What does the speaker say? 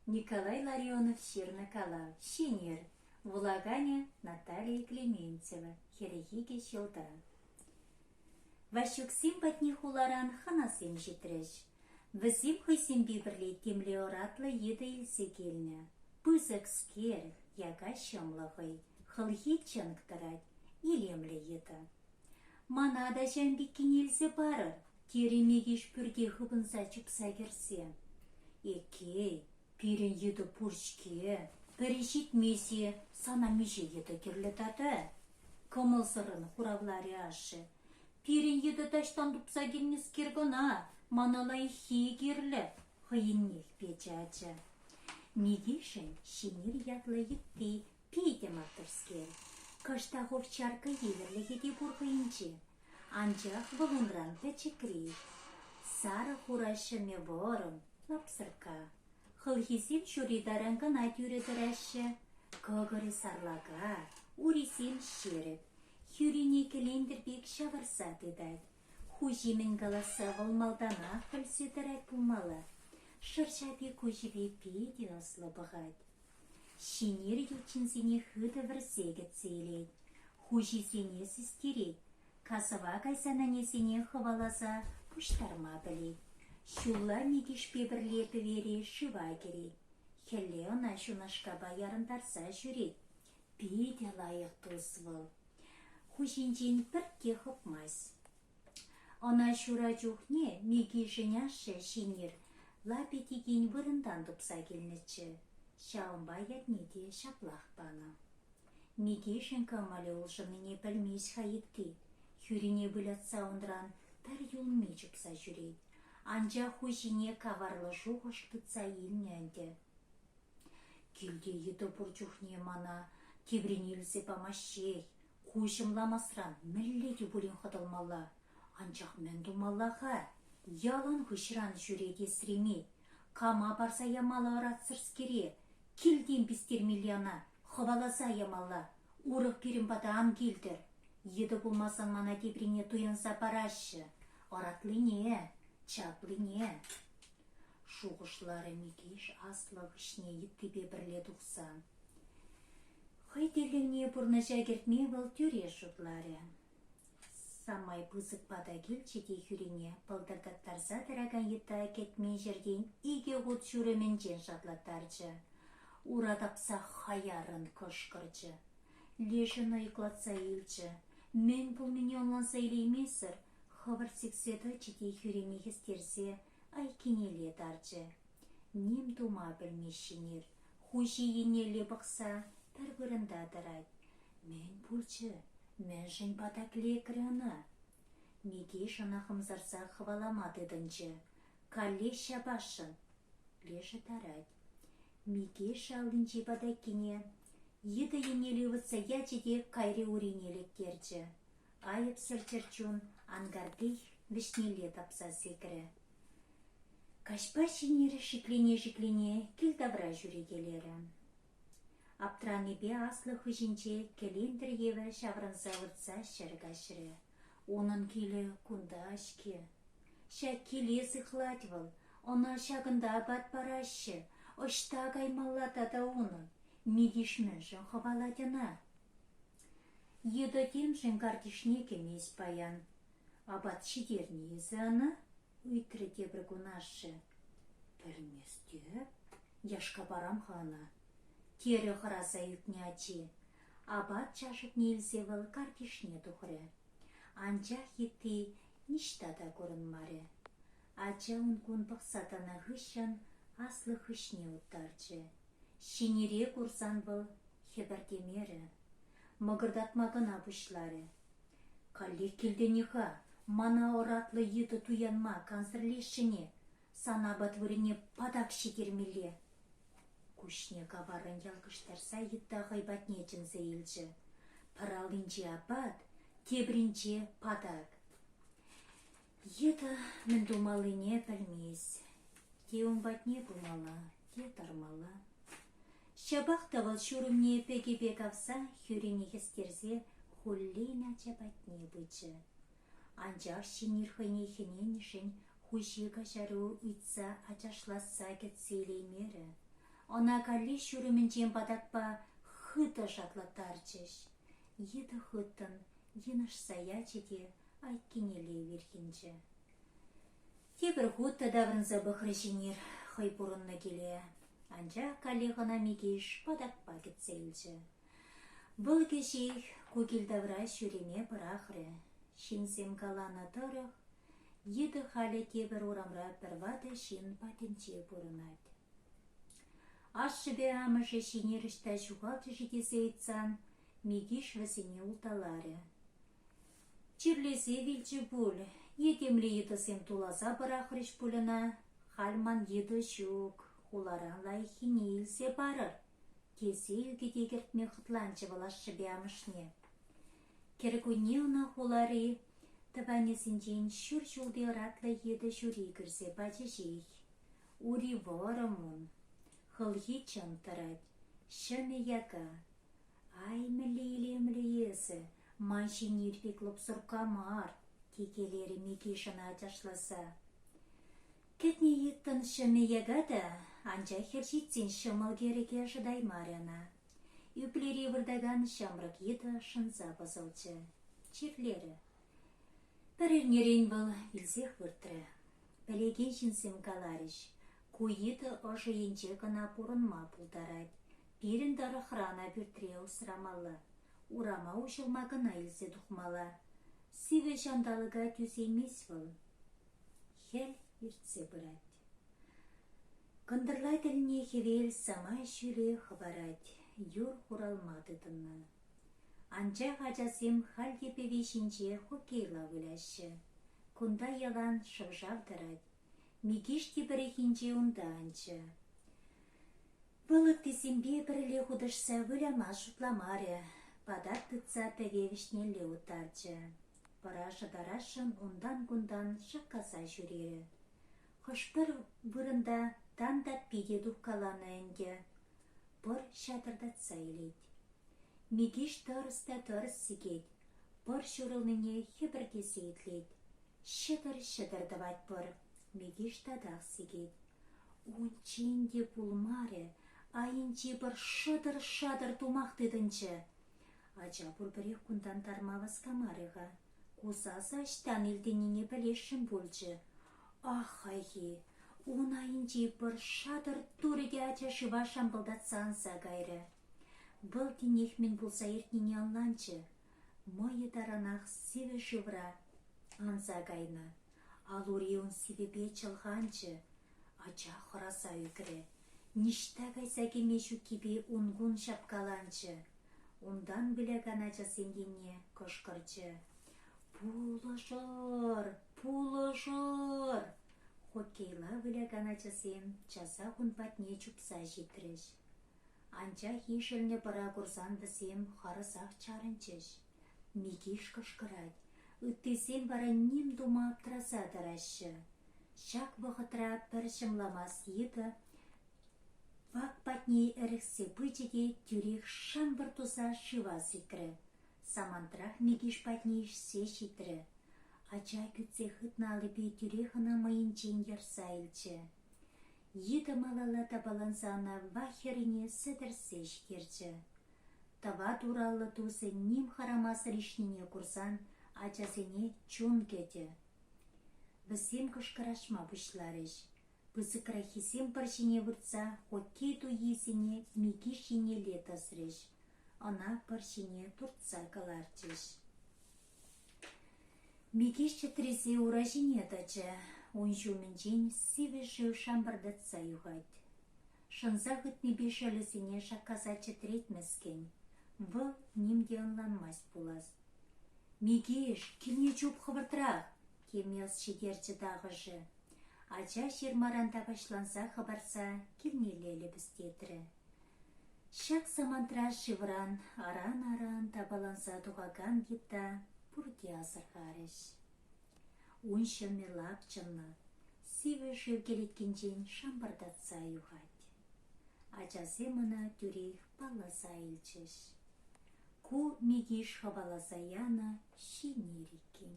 Николай Ларионов Щирноколав, Щенер, Влаганя Наталья Клементьева, Херехиге Щелда. Вашуксим батни хуларан ханасим житреш. Візім хойсим бибірлі темлі оратлы еді илсе келні. Пызык скер, яга шамлығай, хылхи чаңктарад, илемлі еді. Манада жәнбек кенелсе барыр, теремегеш пүрге хыбынса чыпса керсе. Екей, пирен еді пұршке, пірішет месе, сана меже еді керлі тады. Кымылсырын хуравлари ашы. Пирен еді таштан дұпса келнес кергіна, маналай хи керлі, хыйыннех печачы. Мегешін шенер ятлы етті пейдем аттырскер. Каштағыр чарка елірлі хеде бұрғайынчы. Анчақ вғынран пәчекрей. Сары хурашыме борын, лапсырка. Хылхисем шуридаранган айтюредірәші. Көгірі сарлага, урисем шеріп. Хюрине келендірбек шаварса дедад. Хужимен галаса валмалдана пілседірәк пулмалы. Шыршабе көжібе пейде аслы бұғад. Шенер елчінсене хүді вірсегіт сейлейд. Хужисене сістерейд. Касыва кайсананесене хываласа пұштарма білейд. Шулла мегешпе бірлепі вере шыва керейд. Хелле она шунашқа баярындарса жүрейд. Пейде лайық тұсвыл. Хужинжин бірке хыпмас. Она шура жүхне мегешін ашы шенер. Лапетеген вырындан тұпса келнічі. Шауынба ятнеде шаплақ бана. Мегешін камалі олжымыне білмейс хайытты. Хюрине білатса ондран бір юлме жүкса жүрейд. Анжа хужине каварлы жоғыш тұтса елненді. Келде еді бұр жүхне мана тебренелізе бамашей. Хужымламасран мүлледе бөлін қыдылмала. Анжақ мен думалаға. Ялан хышран жүреді сіреме. Кама барса ямала аратсырскере. Келден бістер миллиона. Хываласа ямала. Урық перін бадам келдір. Еді болмасан мана тебрене туянса барашы. Аратлы не, чаплы не. Шуғышлары мекеш аслы ғышне еттебе бірле тұқсан. Хайтеліне бұрны жагертме бұл түре жұтлары. Самай пызык бада келчеде хүрене пылдырдаттарса дыраган етті кетмен жерден иге ғұт жүремен жен жатлаттарчы. Урадапса хаярын кышкырчы. Лешін айқлатса елчі. Мен бұл миньонланса елеймесір. Хабар секседі чеде хүрене хестерсе айкенеле дарчы. Нем тума білмешінер. Хужи енеле бұқса бір-бірінда дырайд. Мен пұлчы. Мен жын батак лекіріні. Неге жына қымзарса қываламадыдынчы. Калле шабашын. Лежі тарад. Меге шалынчы бадаккене. Еді енелі вұтса ячеде кайры уринелектерчі. Айып сірчірчун ангардей вишнеле тапса секірі. Кашпа шенері шиклене келдавра жүрегелері. Аптраны-бе аслы хыжинче келендір еві шаврынса вұртса шыргашыры. Оның келі күнді ашке. Шак келе сықладвыл, она шағында бат барашы. Ұшта қаймалатада оны. Мегешмен жын хываладына. Еді тем жын картишне кемес баян. Абат шидерні езі аны. Үйтірі дебір күнашы. Білместе, яшқа барам хана. Тері қыраса үкнячи. Абат чашық нелзевіл картишне тұқыры. Анчақ етті ништада көрінмары. Ача ұнкун бұқсатана ғышын аслы ғышне ұттарчы. Шенере көрсан бұл хебірдемері. Мұғырдатмағына бұшлары. Калле келденеға, мана оратлы еді туянма канцерлешіне. Сана батвырыне падак шекермеле. Күшне каварын ялғыштарса етті ғайбатне жынсы елжі. Паралынче апат, тебрінче падак. Еді мен думалыне білмейс. Те ұмбатне бұлмала, те тармала. Шабақтавыл шүрімне пеге-бек авса, хүрене хестерзе хуллина чабатне бычы. Анжақ шенер хыне хенен ішін хужиға жару үйтса ачашласа кетселеймері. Она калли шүрімінчен бадатпа хыты шатлаттарчыш. Еді хыттын, еныш саячеде айткенеле верхенче. Тебір хутта даврынза бұқрышынер хый бұрынны келе. Анжа каллиғына мекеш бадатпа кетсейлчі. Бұл кешей көкелдавра шүреме бірақыры. Шинсем калана тұрық, еді халі тебір орамра бірвады шин патенче бұрынат. Ашшыбе амышы шинерішті шуғалты жетесе етсан, мекеш вәсіне ұлталары. Чирлесе вилчі бұл, етемлі етісем туласа бірақырыш бұлына, халман еді шук, хуларан лайхине илсе барыр. Кесе үгеде кертме қытланчы балашшы бәмішне. Керкуне ұна хулары, табанесінчен шүр жолды ратлы еді жүре кірсе бачы жей. Ури варымын, хылхи чантарад, шыны яка. Ай мілі есі, маншын ерпекліп сұрқамар, текелері мекешіна жашласа. Кетне еттін шыны ягада, анжа хершетсен шымыл кереке жыдай маряна. Үплері вырдаган шамрық еді шынза басылчы. Черлері. Пәрірнерен бұл білсек выртры. Пәлеген жінсім каларыш. Куйеті ұшы енче кына пұрынма пұлдарад. Берін дары храна бүртіреу сұрамалы. Урама ұшылма кына илсе дұқмалы. Сиве жандалыға түземес бұл. Хел үртсе бұрад. Кындырлай тіліне хевел сама шүре хабарад. Юр хуралмады тынны. Анча хачасым хал кепевешінче хокейла вылашы. Кунда ялан шывжавдырад. Мекеш тепірехінче унда анчы. Бұлық тесімбе біріле худышса вылама шутламары. Падат тыца тәвевішнелі ұтарчы. Парашы дарашын ундан-гундан шыққаса жүрері. Хышпыр вырында тандат пиде дұққаланы әнге. Бір шатырдатса елет. Мегеш тұрыста тұрыс сегет. Бір шүріліне хебірдесе етлет. Шыдыр-шыдыр дават бір. Мегеш тадақ сегет. Унченде пулмары, айынче бір шыдыр-шадыр тумақтыдынчы. Ача бұр бірек күндан тармавас камарыға. Кусаса штан елденіне білешін болчы. Ах, айхи! Он айынче бір шадыр туреге ача шыва шамбылдатсанса гайры. Бұл денех мен болса ертнене анланчы. Мойы даранақ севе жывра анса гайна. Ал уреун себебе чылғанчы. Ача хыраса үкірі. Ништа гайса кемешу кебе унгун шапкаланчы. Ондан білеган ача сенгенне кышқырчы. Пулышыр! Пулышыр! Хоккейла білеган ачасем часа хунпатне чупса житріш. Анча хишіліне бара курсандысем харысақ чарынчыш. Мекеш кышкырад. Үттесем бара нем дума аптыраса дарашы. Шак бұғытра бір шымламас еді. Вак патне әріксе бычеде тюрек шамбыр туса шыва сикрі. Самантрах мекеш патне ішсе житрі. Ача күтсе хытналы бе тюрехына майынчен ерса илчі. Еді малала табалансана вахеріне сідірсе шкерчі. Тава туралы тусы нем харамас ришніне курсан, ачасыне чун кеті. Бісем кышкырашма бұшларыш. Бісі крахисем паршыне вұртса, хоккейту есіне мекешіне летасырыш. Ана паршыне туртса каларчыш. Мекеш чатресе уражине тачы. Он жумінчен сиве жив шамбардатса юғайд. Шынза ғытне бешелісіне шаққаса чатретмескен. Бұл немде онланмас булас. Мекеш, келне чуп хыбыртырақ, кемелс шедерчі дағыжы. Ача шермаран табашланса хыбарса, келнелелі біздетірі. Шак самантра шывыран, аран-аран табаланса туғаган гипта, бұрде асырғарыш. Уншылме лапчынны, сиве шевгелеткенчен шамбардатса юғад. Ачасы мына түрек баласа илчіш. Ку мегеш хабаласа яна шинерекен.